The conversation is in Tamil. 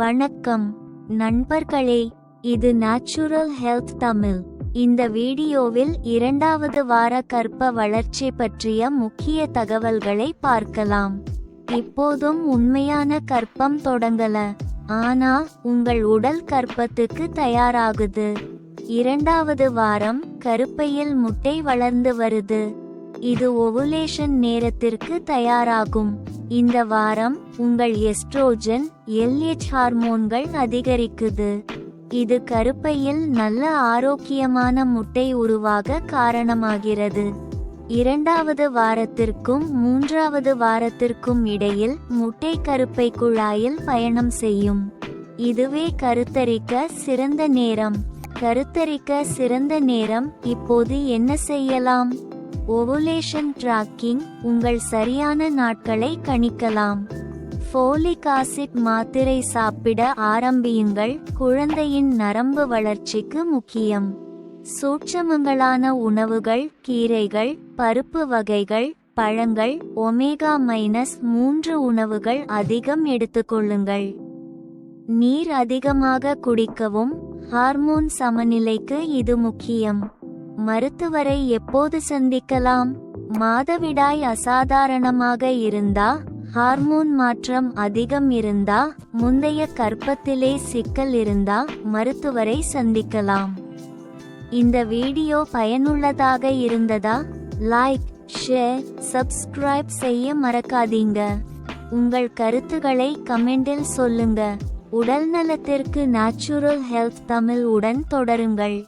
வணக்கம் நண்பர்களே, இது நேச்சுரல் ஹெல்த் தமிழ். இந்த வீடியோவில் 2வது வார கர்ப்ப வளர்ச்சி பற்றிய முக்கிய தகவல்களை பார்க்கலாம். இப்போதும் உண்மையான கர்ப்பம் தொடங்கல, ஆனா உங்கள் உடல் கர்ப்பத்துக்கு தயாராகுது. 2வது வாரம் கருப்பையில் முட்டை வளர்ந்து வருது. இது ஓவுலேஷன் நேரத்திற்கு தயாராகும். இந்த வாரம் உங்கள் எஸ்ட்ரோஜன், LH ஹார்மோன்கள் அதிகரிக்குது. இது கருப்பையில் நல்ல ஆரோக்கியமான முட்டை உருவாக காரணமாகிறது. 2வது வாரத்திற்கும் 3வது வாரத்திற்கும் இடையில் முட்டை கருப்பை குழாயில் பயணம் செய்யும். இதுவே கருத்தரிக்க சிறந்த நேரம். கருத்தரிக்க சிறந்த நேரம். இப்போது என்ன செய்யலாம்? Ovulation tracking. உங்கள் சரியான நாட்களை கணிக்கலாம். ஃபோலிக் ஆசிட் மாத்திரை சாப்பிட ஆரம்பியுங்கள். குழந்தையின் நரம்பு வளர்ச்சிக்கு முக்கியம். சூட்சமங்களான உணவுகள், கீரைகள், பருப்பு வகைகள், பழங்கள், ஒமேகா-3 உணவுகள் அதிகம் எடுத்துக்கொள்ளுங்கள். நீர் அதிகமாக குடிக்கவும். ஹார்மோன் சமநிலைக்கு இது முக்கியம். மருத்துவரை எப்போது சந்திக்கலாம்? மாதவிடாய் அசாதாரணமாக இருந்தா, ஹார்மோன் மாற்றம் அதிகம் இருந்தா, முந்தைய கர்ப்பத்திலே சிக்கல் இருந்தா மருத்துவரை சந்திக்கலாம். இந்த வீடியோ பயனுள்ளதாக இருந்ததா? லைக், ஷேர், சப்ஸ்கிரைப் செய்ய மறக்காதீங்க. உங்கள் கருத்துக்களை கமெண்டில் சொல்லுங்க. உடல்நலத்திற்கு நேச்சுரல் ஹெல்த் தமிழ் உடன் தொடருங்கள்.